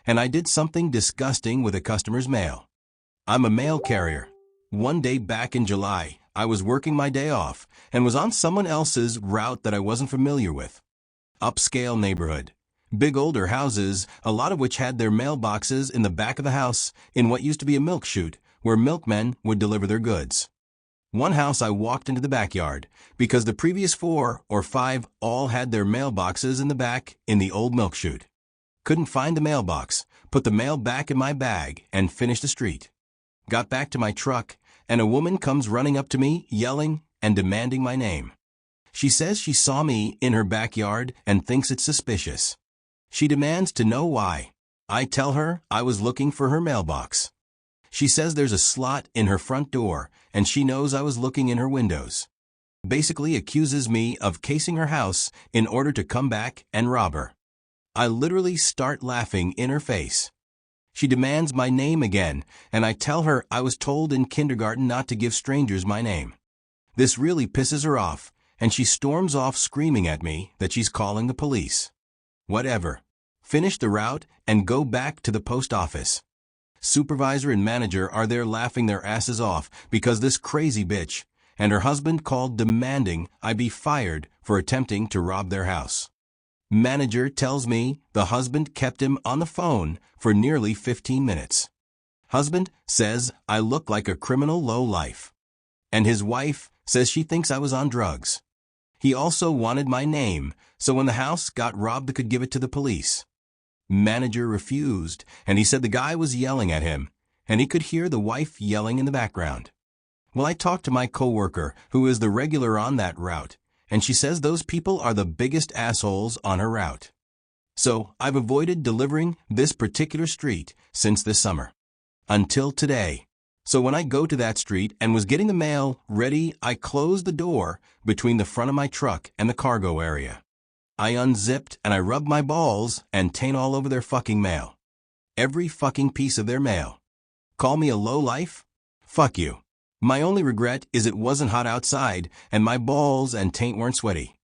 and I did something disgusting with a customer's mail. I'm a mail carrier. One day back in July, I was working my day off and was on someone else's route that I wasn't familiar with. Upscale neighborhood. Big older houses, a lot of which had their mailboxes in the back of the house in what used to be a milk chute where milkmen would deliver their goods. One house I walked into the backyard because the previous 4 or 5 all had their mailboxes in the back in the old milk chute. Couldn't find the mailbox, put the mail back in my bag, and finished the street. Got back to my truck, and a woman comes running up to me, yelling and demanding my name. She says she saw me in her backyard and thinks it's suspicious. She demands to know why. I tell her I was looking for her mailbox. She says there's a slot in her front door, and she knows I was looking in her windows. Basically accuses me of casing her house in order to come back and rob her. I literally start laughing in her face. She demands my name again, and I tell her I was told in kindergarten not to give strangers my name. This really pisses her off, and she storms off screaming at me that she's calling the police. Whatever. Finish the route and go back to the post office. Supervisor and manager are there laughing their asses off because this crazy bitch and her husband called demanding I be fired for attempting to rob their house. Manager tells me the husband kept him on the phone for nearly 15 minutes. Husband says I look like a criminal lowlife. And his wife says she thinks I was on drugs. He also wanted my name, so when the house got robbed they could give it to the police. Manager refused, and he said the guy was yelling at him, and he could hear the wife yelling in the background. Well, I talked to my coworker, who is the regular on that route, and she says those people are the biggest assholes on her route. So, I've avoided delivering this particular street since this summer. Until today. So when I go to that street and was getting the mail ready, I closed the door between the front of my truck and the cargo area. I unzipped and I rubbed my balls and taint all over their fucking mail. Every fucking piece of their mail. Call me a lowlife? Fuck you. My only regret is it wasn't hot outside and my balls and taint weren't sweaty.